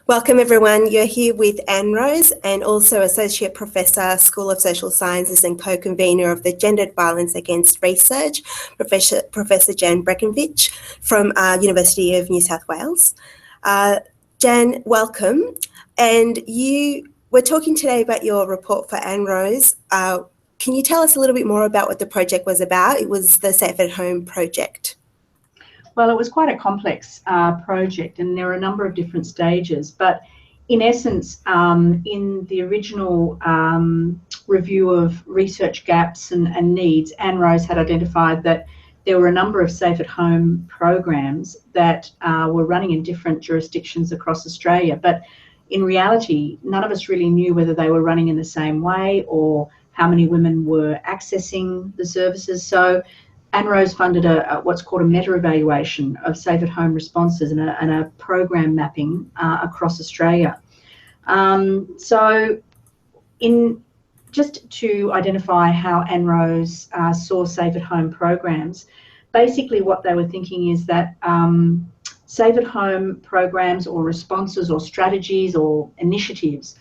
Welcome everyone. You're here with ANROWS and also Associate Professor, School of Social Sciences and co-convener of the Gendered Violence Against Research, Professor Jan Breckenridge from University of New South Wales. Jan, welcome. And we're talking today about your report for ANROWS. Can you tell us a little bit more about what the project was about? It was the Safe at Home project. Well, it was quite a complex project, and there were a number of different stages. But in essence, in the original review of research gaps and needs, ANROWS had identified that there were a number of Safe at Home programs that were running in different jurisdictions across Australia. But in reality, none of us really knew whether they were running in the same way or how many women were accessing the services. So ANROWS funded what's called a meta-evaluation of Safe at Home responses and a program mapping across Australia. Just to identify how ANROWS saw Safe at Home programs, basically what they were thinking is that Safe at Home programs or responses or strategies or initiatives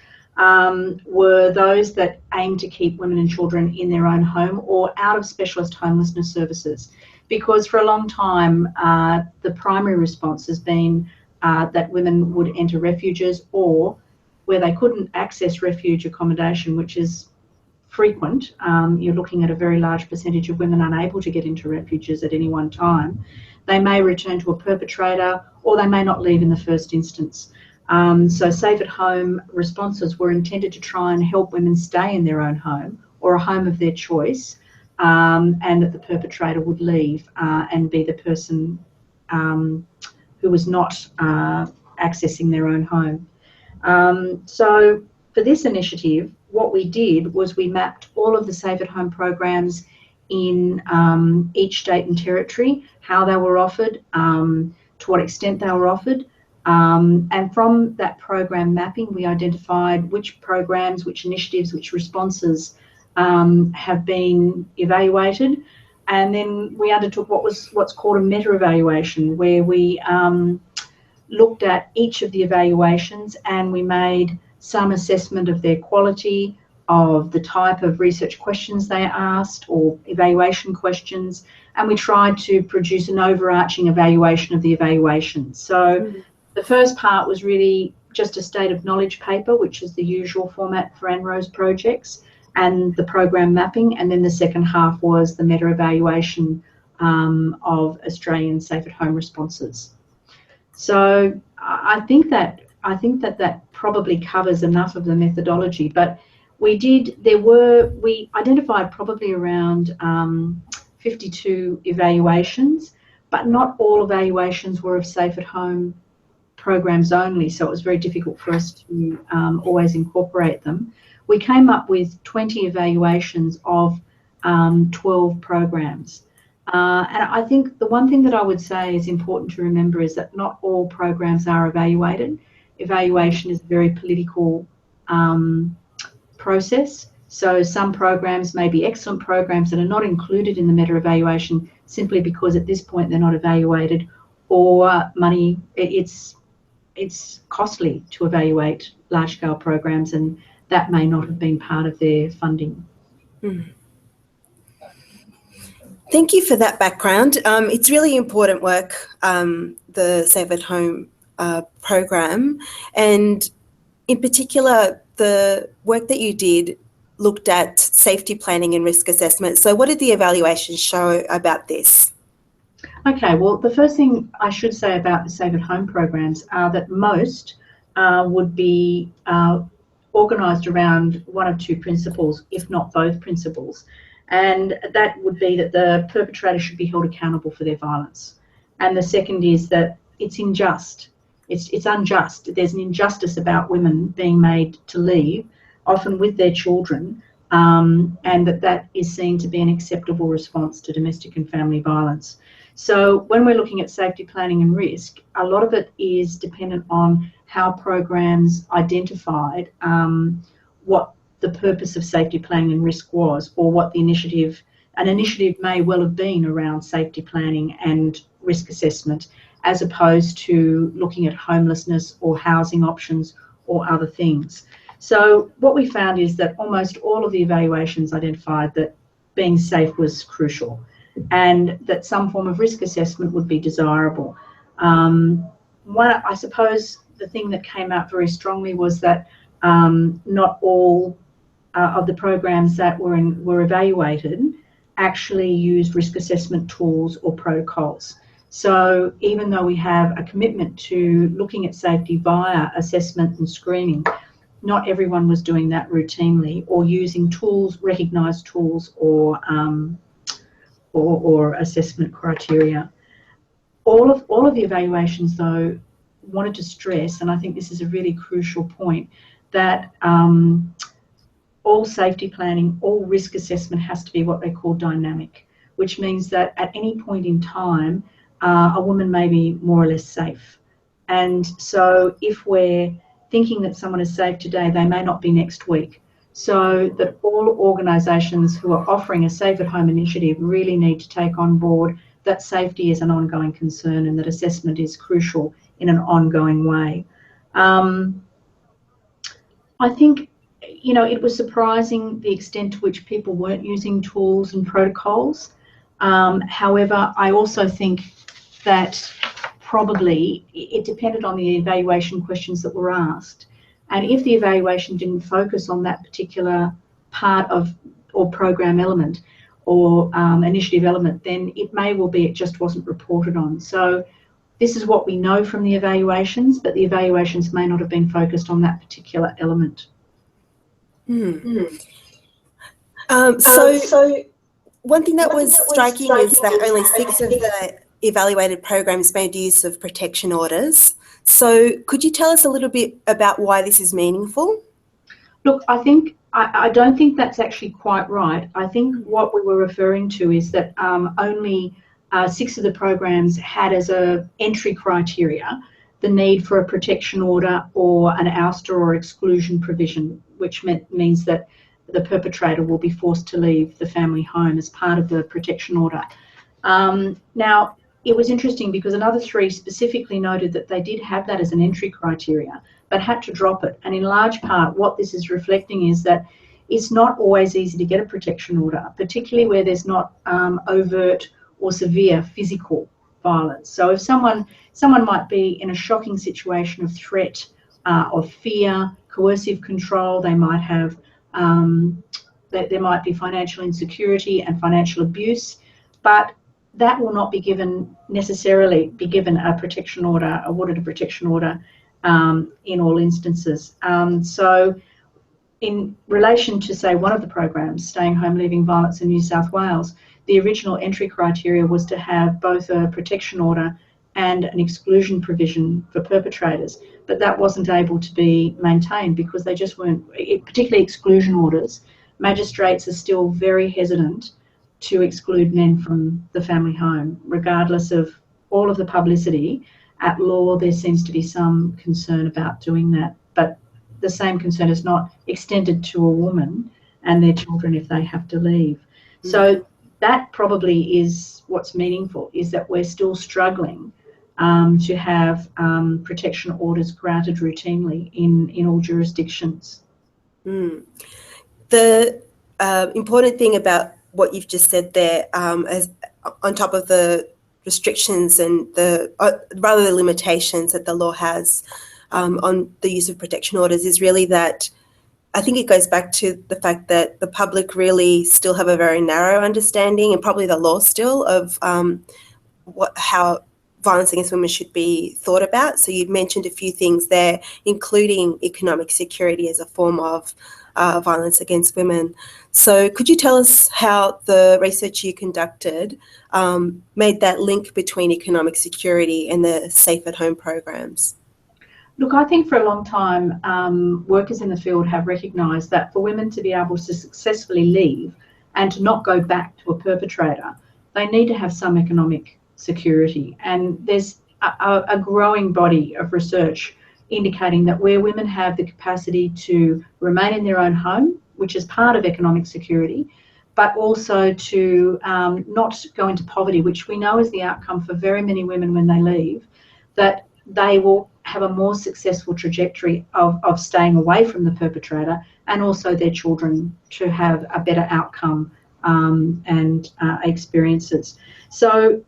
were those that aim to keep women and children in their own home or out of specialist homelessness services. Because for a long time, the primary response has been that women would enter refuges, or where they couldn't access refuge accommodation, which is frequent. You're looking at a very large percentage of women unable to get into refuges at any one time. They may return to a perpetrator, or they may not leave in the first instance. So Safe at Home responses were intended to try and help women stay in their own home or a home of their choice, and that the perpetrator would leave and be the person who was not accessing their own home. So for this initiative, what we did was we mapped all of the Safe at Home programs in each state and territory, how they were offered, to what extent they were offered. And from that program mapping, we identified which programs, which initiatives, which responses have been evaluated. And then we undertook what's called a meta-evaluation, where we looked at each of the evaluations and we made some assessment of their quality, of the type of research questions they asked or evaluation questions, and we tried to produce an overarching evaluation of the evaluations. So the first part was really just a state of knowledge paper, which is the usual format for ANROWS projects, and the program mapping, and then the second half was the meta-evaluation of Australian Safe at Home responses. So I think that probably covers enough of the methodology, but we identified probably around 52 evaluations, but not all evaluations were of Safe at Home programs only, so it was very difficult for us to always incorporate them. We came up with 20 evaluations of 12 programs. And I think the one thing that I would say is important to remember is that not all programs are evaluated. Evaluation is a very political process. So some programs may be excellent programs that are not included in the meta-evaluation simply because at this point they're not evaluated, or it's costly to evaluate large-scale programs, and that may not have been part of their funding. Thank you for that background. It's really important work, the Safe at Home program, and in particular, the work that you did looked at safety planning and risk assessment. So what did the evaluations show about this? Okay, well, the first thing I should say about the Safe at Home programs are that most would be organised around one of two principles, if not both principles. And that would be that the perpetrator should be held accountable for their violence. And the second is that it's unjust. It's unjust. There's an injustice about women being made to leave, often with their children, and that is seen to be an acceptable response to domestic and family violence. So when we're looking at safety planning and risk, a lot of it is dependent on how programs identified what the purpose of safety planning and risk was, or what an initiative may well have been around safety planning and risk assessment, as opposed to looking at homelessness or housing options or other things. So what we found is that almost all of the evaluations identified that being safe was crucial and that some form of risk assessment would be desirable. I suppose the thing that came out very strongly was that not all of the programs that were evaluated actually used risk assessment tools or protocols. So even though we have a commitment to looking at safety via assessment and screening, not everyone was doing that routinely or using tools, recognised tools or assessment criteria. All of the evaluations, though, wanted to stress, and I think this is a really crucial point, that all safety planning, all risk assessment has to be what they call dynamic, which means that at any point in time, a woman may be more or less safe. And so if we're thinking that someone is safe today, they may not be next week. So that all organisations who are offering a Safe at Home initiative really need to take on board that safety is an ongoing concern and that assessment is crucial in an ongoing way. I think, you know, it was surprising the extent to which people weren't using tools and protocols. However, I also think that probably it depended on the evaluation questions that were asked. And if the evaluation didn't focus on that particular part of or program element or initiative element, then it may well be it just wasn't reported on. So this is what we know from the evaluations, but the evaluations may not have been focused on that particular element. So one thing that was striking is that only 6 of the evaluated programs made use of protection orders. So could you tell us a little bit about why this is meaningful? Look, I don't think that's actually quite right. I think what we were referring to is that only 6 of the programs had as a entry criteria the need for a protection order or an ouster or exclusion provision, which means that the perpetrator will be forced to leave the family home as part of the protection order. Now, it was interesting because another 3 specifically noted that they did have that as an entry criteria, but had to drop it. And in large part, what this is reflecting is that it's not always easy to get a protection order, particularly where there's not overt or severe physical violence. So if someone might be in a shocking situation of threat, of fear, coercive control, they might have, there might be financial insecurity and financial abuse, but that will not be necessarily be given a protection order, awarded a protection order in all instances. So in relation to, say, one of the programs, Staying Home Leaving Violence in New South Wales, the original entry criteria was to have both a protection order and an exclusion provision for perpetrators, but that wasn't able to be maintained because they just weren't, particularly exclusion orders. Magistrates are still very hesitant to exclude men from the family home, regardless of all of the publicity. At law, there seems to be some concern about doing that, but the same concern is not extended to a woman and their children if they have to leave. Mm-hmm. So that probably is what's meaningful, is that we're still struggling to have protection orders granted routinely in all jurisdictions. The important thing about what you've just said there, as on top of the restrictions and the limitations that the law has on the use of protection orders, is really that I think it goes back to the fact that the public really still have a very narrow understanding, and probably the law still, of how violence against women should be thought about. So you've mentioned a few things there, including economic security as a form of violence against women. So could you tell us how the research you conducted made that link between economic security and the Safe at Home programs? Look, I think for a long time, workers in the field have recognised that for women to be able to successfully leave and to not go back to a perpetrator, they need to have some economic security. And there's a growing body of research indicating that where women have the capacity to remain in their own home, which is part of economic security, but also to not go into poverty, which we know is the outcome for very many women when they leave, that they will have a more successful trajectory of staying away from the perpetrator, and also their children to have a better outcome and experiences. So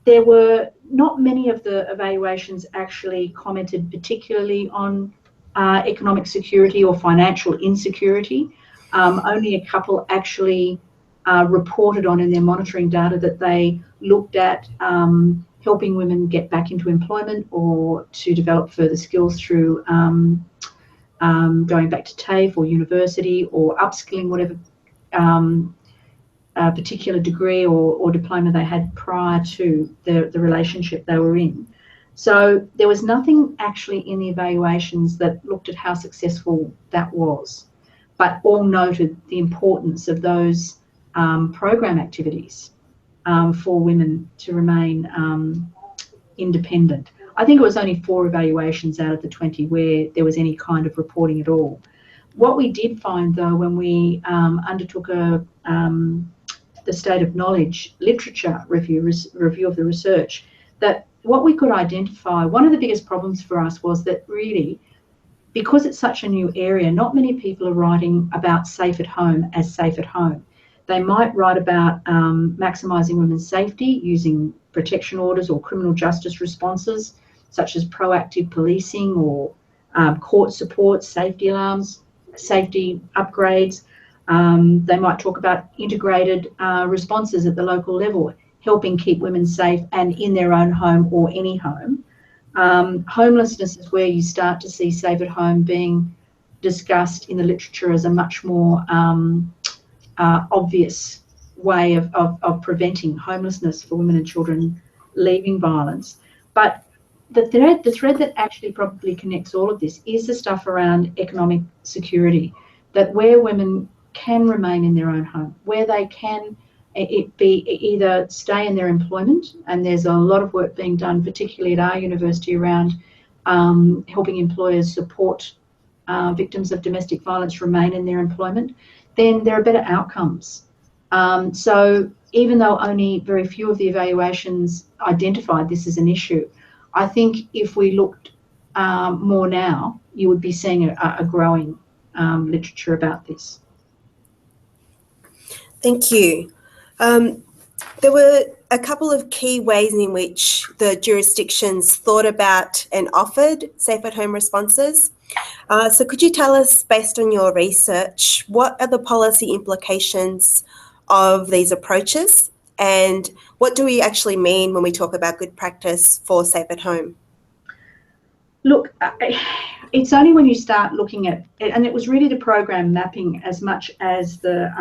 there were not many of the evaluations actually commented particularly on economic security or financial insecurity. Only a couple actually reported on in their monitoring data that they looked at helping women get back into employment or to develop further skills through going back to TAFE or university or upskilling, whatever particular degree or diploma they had prior to the relationship they were in. So there was nothing actually in the evaluations that looked at how successful that was, but all noted the importance of those program activities for women to remain independent. I think it was only 4 evaluations out of the 20 where there was any kind of reporting at all. What we did find, though, when we undertook the state of knowledge literature review of the research, that what we could identify, one of the biggest problems for us was that really, because it's such a new area, not many people are writing about safe at home as safe at home. They might write about maximising women's safety using protection orders or criminal justice responses, such as proactive policing or court support, safety alarms, safety upgrades. They might talk about integrated responses at the local level, helping keep women safe and in their own home or any home. Homelessness is where you start to see safe at home being discussed in the literature as a much more obvious way of preventing homelessness for women and children leaving violence. But the thread that actually probably connects all of this is the stuff around economic security, that where women can remain in their own home, where they can be either stay in their employment, and there's a lot of work being done, particularly at our university, around helping employers support victims of domestic violence remain in their employment, then there are better outcomes. So even though only very few of the evaluations identified this as an issue, I think if we looked more now, you would be seeing a growing literature about this. Thank you. There were a couple of key ways in which the jurisdictions thought about and offered safe at home responses. So could you tell us, based on your research, what are the policy implications of these approaches, and what do we actually mean when we talk about good practice for safe at home? Look, it's only when you start looking at it, and it was really the program mapping as much as the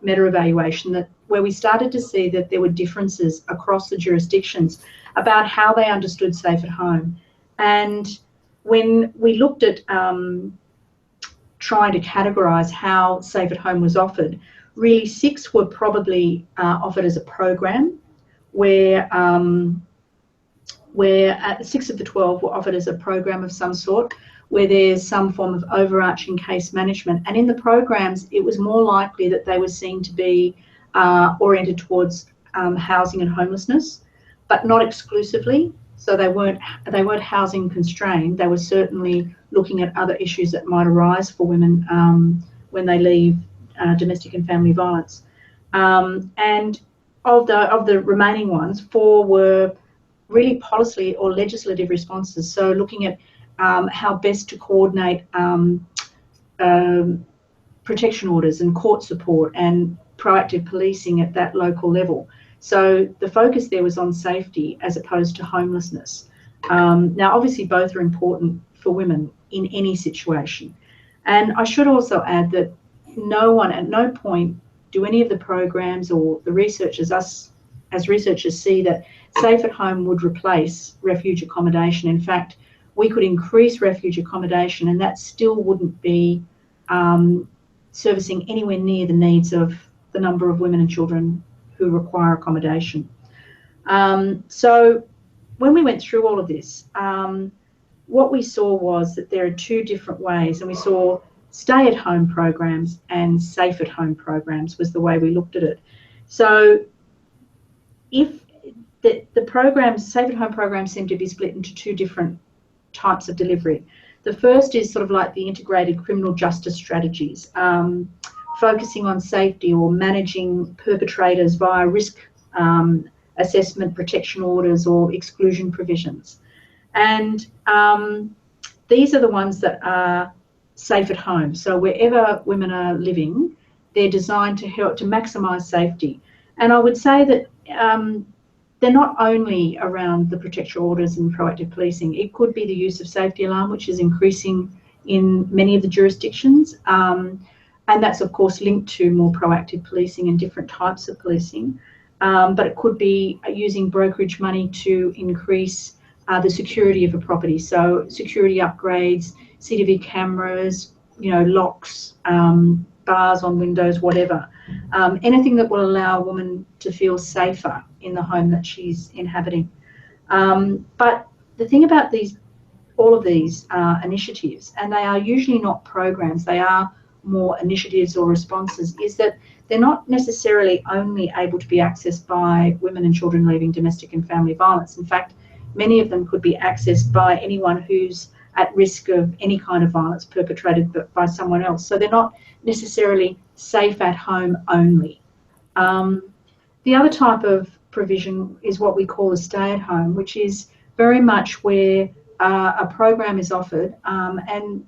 meta-evaluation, that where we started to see that there were differences across the jurisdictions about how they understood safe at home. And when we looked at trying to categorise how safe at home was offered, really 6 were probably offered as a program, where 6 of the 12 were offered as a program of some sort, where there's some form of overarching case management. And in the programs, it was more likely that they were seen to be oriented towards housing and homelessness, but not exclusively. So they weren't housing constrained. They were certainly looking at other issues that might arise for women when they leave domestic and family violence. And of the remaining ones, 4 were really policy or legislative responses. So looking at how best to coordinate protection orders and court support and proactive policing at that local level. So the focus there was on safety as opposed to homelessness. Now, obviously, both are important for women in any situation. And I should also add that at no point do any of the programs or the researchers, us as researchers, see that safe at home would replace refuge accommodation. In fact, we could increase refuge accommodation and that still wouldn't be servicing anywhere near the needs of the number of women and children who require accommodation. So when we went through all of this, what we saw was that there are 2 different ways, and we saw stay-at-home programs and safe-at-home programs was the way we looked at it. So if the programs, Safe at Home programs, seem to be split into two different types of delivery. The first is sort of like the integrated criminal justice strategies, focusing on safety or managing perpetrators via risk assessment, protection orders, or exclusion provisions. And these are the ones that are safe at home. So wherever women are living, they're designed to help to maximise safety. And I would say that they're not only around the protection orders and proactive policing. It could be the use of safety alarm, which is increasing in many of the jurisdictions. And that's, of course, linked to more proactive policing and different types of policing. But it could be using brokerage money to increase the security of a property. So security upgrades, CCTV cameras, locks, bars on windows, whatever. Anything that will allow a woman to feel safer in the home that she's inhabiting. But the thing about all of these initiatives, and they are usually not programs, they are more initiatives or responses, is that they're not necessarily only able to be accessed by women and children leaving domestic and family violence. In fact, many of them could be accessed by anyone who's at risk of any kind of violence perpetrated by someone else. So they're not necessarily safe at home only. The other type of provision is what we call a stay at home, which is very much where a program is offered, and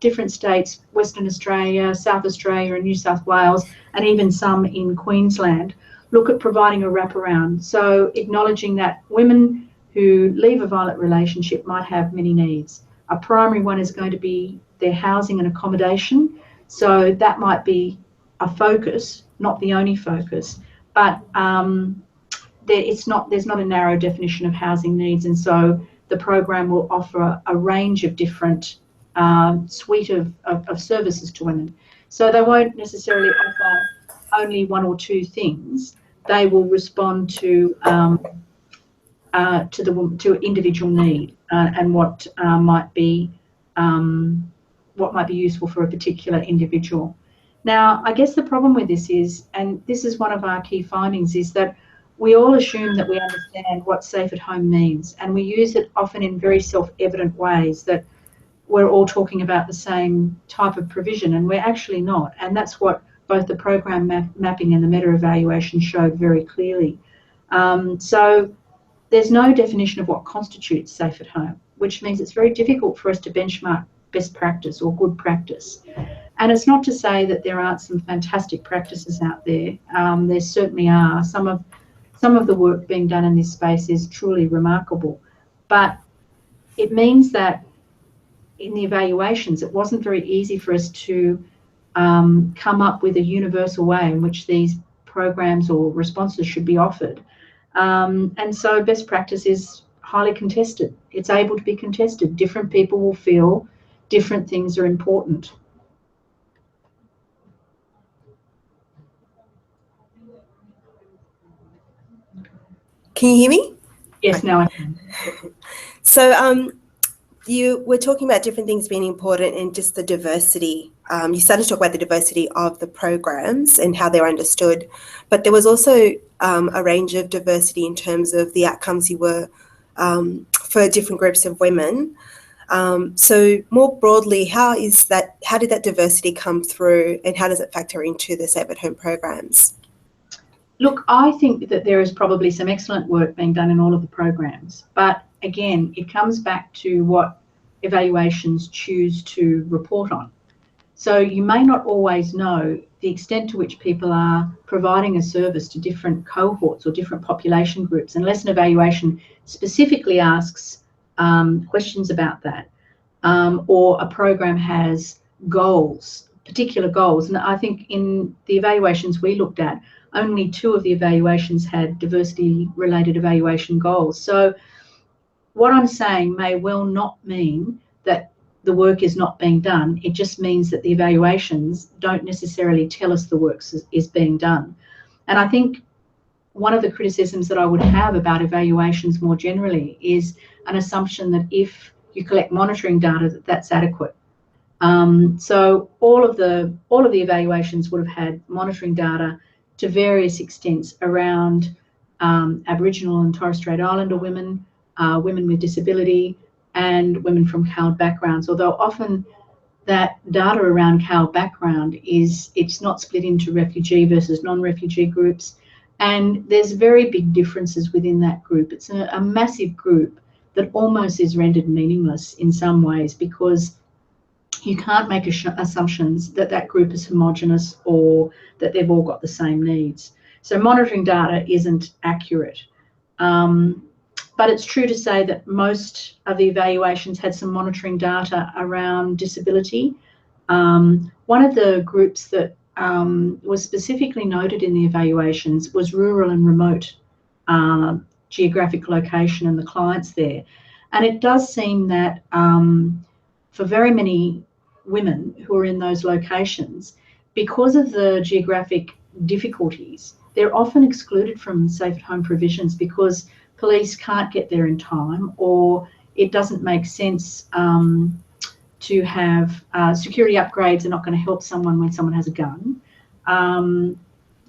different states, Western Australia, South Australia and New South Wales, and even some in Queensland, look at providing a wraparound. So acknowledging that women who leave a violent relationship might have many needs. A primary one is going to be their housing and accommodation. So that might be a focus, not the only focus, but there's not a narrow definition of housing needs. And so the program will offer a range of different suite of services to women. So they won't necessarily offer only one or two things. They will respond to individual need and what might be useful for a particular individual. Now, I guess the problem with this is, and this is one of our key findings, is that we all assume that we understand what safe at home means, and we use it often in very self-evident ways, that we're all talking about the same type of provision, and we're actually not. And that's what both the program mapping and the meta-evaluation showed very clearly. So there's no definition of what constitutes safe at home, which means it's very difficult for us to benchmark best practice or good practice. And it's not to say that there aren't some fantastic practices out there. There certainly are. Some of the work being done in this space is truly remarkable. But it means that in the evaluations, it wasn't very easy for us to come up with a universal way in which these programs or responses should be offered. And so best practice is highly contested. It's able to be contested. Different people will feel different things are important. Can you hear me? Yes, now I can. So you were talking about different things being important and just the diversity. You started to talk about the diversity of the programs and how they're understood, but there was also a range of diversity in terms of the outcomes you were for different groups of women. So more broadly, how did that diversity come through, and how does it factor into the Safe at Home programs? Look, I think that there is probably some excellent work being done in all of the programs, but again, it comes back to what evaluations choose to report on. So you may not always know the extent to which people are providing a service to different cohorts or different population groups, unless an evaluation specifically asks questions about that, or a program has goals, particular goals. And I think in the evaluations we looked at, only 2 of the evaluations had diversity-related evaluation goals. So what I'm saying may well not mean that the work is not being done. It just means that the evaluations don't necessarily tell us the work is being done. And I think one of the criticisms that I would have about evaluations more generally is an assumption that if you collect monitoring data, that's adequate. So all of the evaluations would have had monitoring data to various extents around Aboriginal and Torres Strait Islander women, women with disability, and women from CALD backgrounds, although often that data around CALD background it's not split into refugee versus non-refugee groups, and there's very big differences within that group. It's a massive group that almost is rendered meaningless in some ways, because you can't make assumptions that that group is homogenous or that they've all got the same needs. So monitoring data isn't accurate. But it's true to say that most of the evaluations had some monitoring data around disability. One of the groups that was specifically noted in the evaluations was rural and remote geographic location and the clients there. And it does seem that for very many women who are in those locations, because of the geographic difficulties, they're often excluded from safe at home provisions because police can't get there in time, or it doesn't make sense to have security upgrades are not going to help someone when someone has a gun.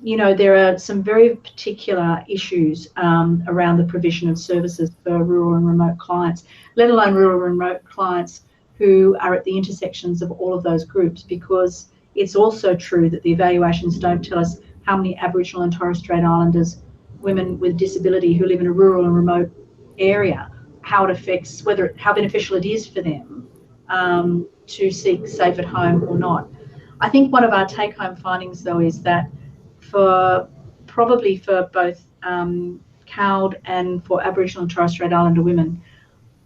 You know, there are some very particular issues around the provision of services for rural and remote clients, let alone rural and remote clients who are at the intersections of all of those groups, because it's also true that the evaluations don't tell us how many Aboriginal and Torres Strait Islanders, women with disability who live in a rural and remote area, how it affects, how beneficial it is for them to seek safe at home or not. I think one of our take-home findings, though, is that probably for both CALD and for Aboriginal and Torres Strait Islander women,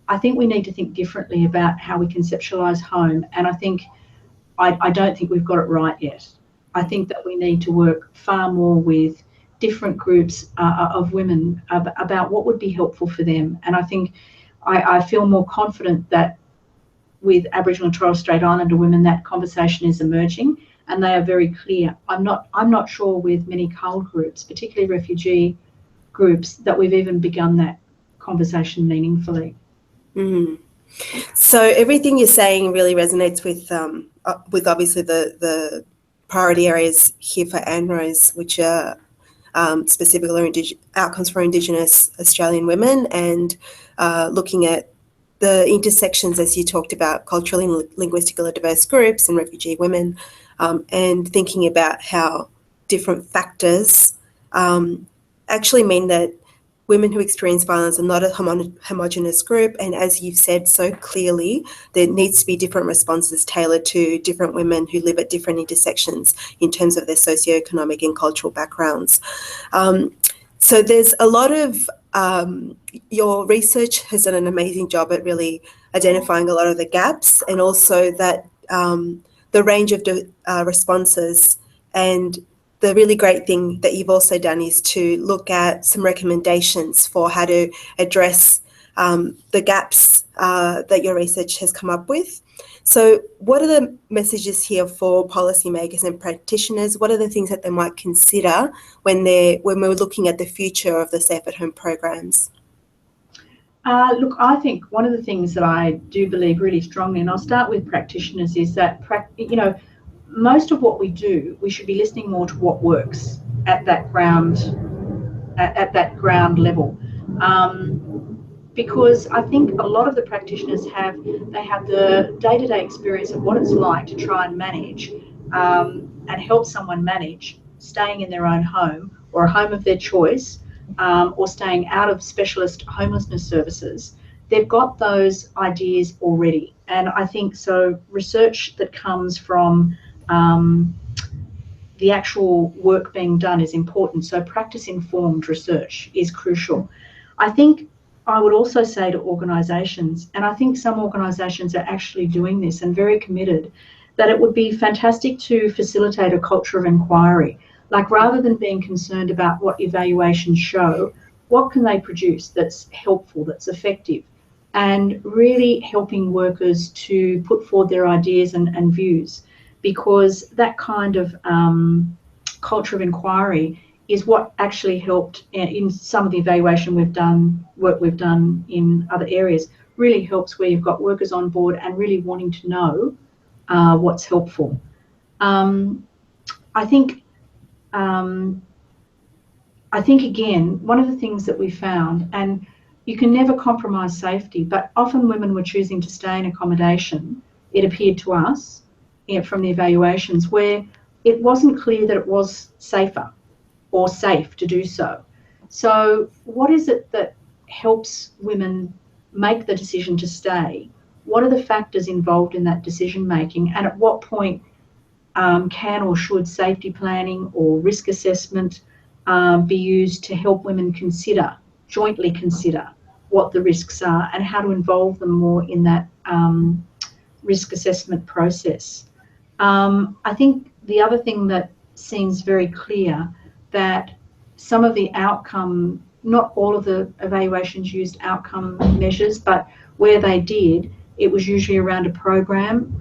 I think we need to think differently about how we conceptualise home, and I don't think we've got it right yet. I think that we need to work far more with different groups of women about what would be helpful for them. And I think I feel more confident that with Aboriginal and Torres Strait Islander women, that conversation is emerging and they are very clear. I'm not sure with many CALD groups, particularly refugee groups, that we've even begun that conversation meaningfully. Mm. So everything you're saying really resonates with obviously the priority areas here for ANROWS, which are specifically outcomes for Indigenous Australian women, and looking at the intersections, as you talked about, culturally and linguistically diverse groups and refugee women, and thinking about how different factors actually mean that women who experience violence are not a homogenous group, and as you've said so clearly, there needs to be different responses tailored to different women who live at different intersections in terms of their socioeconomic and cultural backgrounds. So there's a lot of, your research has done an amazing job at really identifying a lot of the gaps, and also that the range of responses. And the really great thing that you've also done is to look at some recommendations for how to address the gaps that your research has come up with. So what are the messages here for policymakers and practitioners? What are the things that they might consider when we're looking at the future of the Safe at Home programs? Look, I think one of the things that I do believe really strongly, and I'll start with practitioners, is that most of what we do, we should be listening more to what works at that ground level, because I think a lot of the practitioners have the day-to-day experience of what it's like to try and manage and help someone manage staying in their own home or a home of their choice, or staying out of specialist homelessness services. They've got those ideas already, and I think so research that comes from the actual work being done is important. So practice-informed research is crucial. I think I would also say to organisations, and I think some organisations are actually doing this and very committed, that it would be fantastic to facilitate a culture of inquiry. Like, rather than being concerned about what evaluations show, what can they produce that's helpful, that's effective, and really helping workers to put forward their ideas and views, because that kind of culture of inquiry is what actually helped in some of the evaluation work we've done in other areas, really helps where you've got workers on board and really wanting to know what's helpful. I think, again, one of the things that we found, and you can never compromise safety, but often women were choosing to stay in accommodation, it appeared to us, from the evaluations, where it wasn't clear that it was safer or safe to do so. So what is it that helps women make the decision to stay? What are the factors involved in that decision making, and at what point can or should safety planning or risk assessment be used to help women jointly consider what the risks are and how to involve them more in that risk assessment process? I think the other thing that seems very clear, that some of the outcome, not all of the evaluations used outcome measures, but where they did, it was usually around a program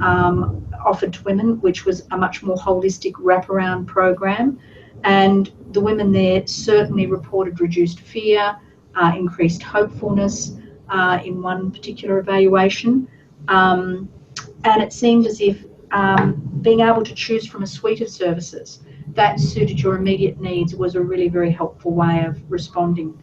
offered to women, which was a much more holistic wraparound program. And the women there certainly reported reduced fear, increased hopefulness in one particular evaluation. And it seemed as if being able to choose from a suite of services that suited your immediate needs was a really very helpful way of responding.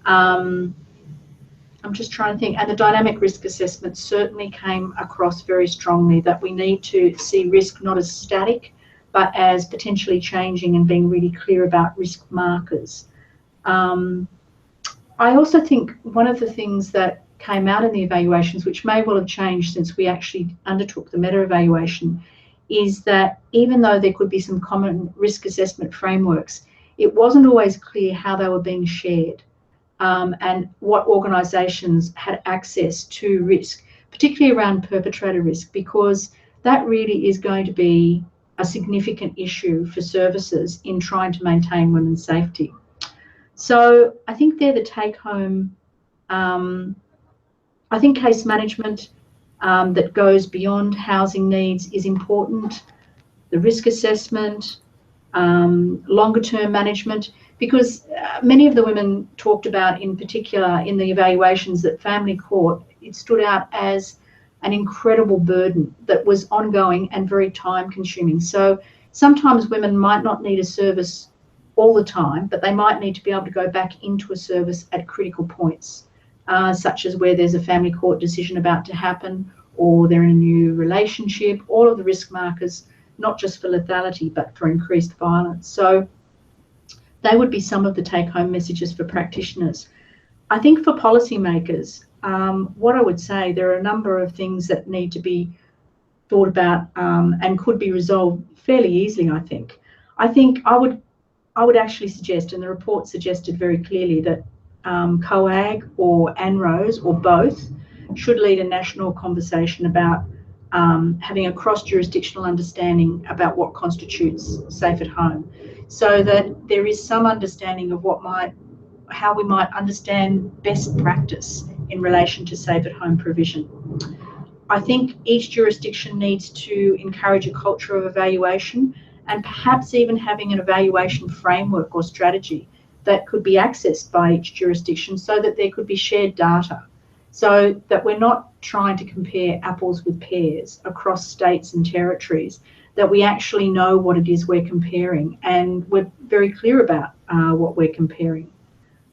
I'm just trying to think, and the dynamic risk assessment certainly came across very strongly, that we need to see risk not as static, but as potentially changing and being really clear about risk markers. I also think one of the things that came out in the evaluations, which may well have changed since we actually undertook the meta-evaluation, is that even though there could be some common risk assessment frameworks, it wasn't always clear how they were being shared. And what organisations had access to risk, particularly around perpetrator risk, because that really is going to be a significant issue for services in trying to maintain women's safety. So I think they're the take-home. I think case management that goes beyond housing needs is important. The risk assessment, longer-term management, because many of the women talked about, in particular in the evaluations, that family court, it stood out as an incredible burden that was ongoing and very time-consuming. So sometimes women might not need a service all the time, but they might need to be able to go back into a service at critical points, such as where there's a family court decision about to happen, or they're in a new relationship, all of the risk markers, not just for lethality, but for increased violence. So they would be some of the take-home messages for practitioners. I think for policymakers, what I would say, there are a number of things that need to be thought about and could be resolved fairly easily, I think. I would actually suggest, and the report suggested very clearly, that COAG or ANROWS or both should lead a national conversation about having a cross-jurisdictional understanding about what constitutes safe at home, so that there is some understanding of how we might understand best practice in relation to safe at home provision. I think each jurisdiction needs to encourage a culture of evaluation, and perhaps even having an evaluation framework or strategy that could be accessed by each jurisdiction, so that there could be shared data, so that we're not trying to compare apples with pears across states and territories, that we actually know what it is we're comparing and we're very clear about what we're comparing.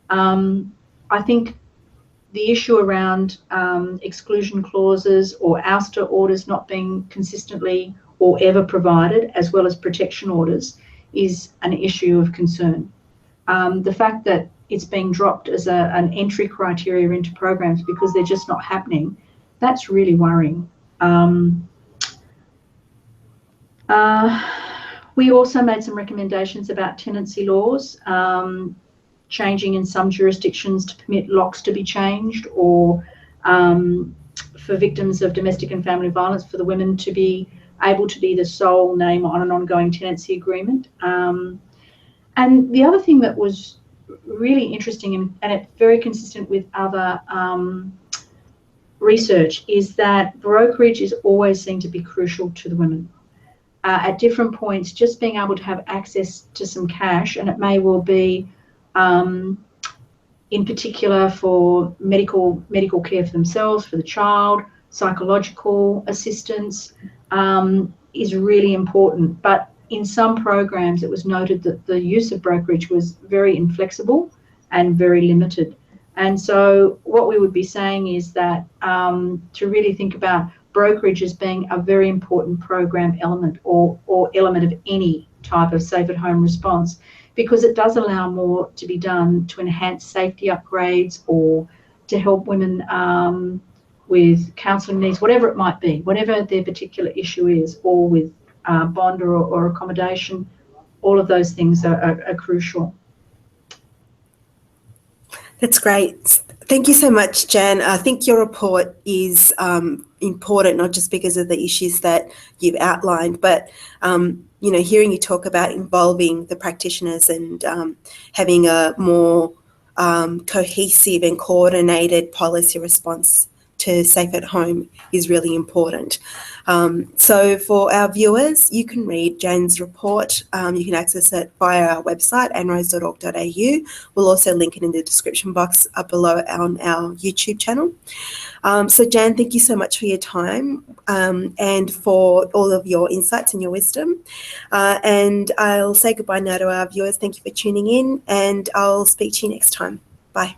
I think the issue around exclusion clauses or ouster orders not being consistently or ever provided, as well as protection orders, is an issue of concern. The fact that it's being dropped as an entry criteria into programs because they're just not happening, that's really worrying. We also made some recommendations about tenancy laws, changing in some jurisdictions to permit locks to be changed, or for victims of domestic and family violence, for the women to be able to be the sole name on an ongoing tenancy agreement. And the other thing that was really interesting, and it's very consistent with other research, is that brokerage is always seen to be crucial to the women. At different points, just being able to have access to some cash, and it may well be in particular for medical care for themselves, for the child, psychological assistance, is really important. But in some programs it was noted that the use of brokerage was very inflexible and very limited. And so what we would be saying is that to really think about brokerage as being a very important program element or element of any type of safe at home response, because it does allow more to be done to enhance safety upgrades or to help women with counselling needs, whatever it might be, whatever their particular issue is, or with bond or accommodation. All of those things are crucial. That's great. Thank you so much, Jan. I think your report is important, not just because of the issues that you've outlined, but you know, hearing you talk about involving the practitioners and having a more cohesive and coordinated policy response to safe at home is really important. So for our viewers, you can read Jan's report. You can access it via our website, anrows.org.au. We'll also link it in the description box up below on our YouTube channel. So Jan, thank you so much for your time and for all of your insights and your wisdom. And I'll say goodbye now to our viewers. Thank you for tuning in, and I'll speak to you next time. Bye.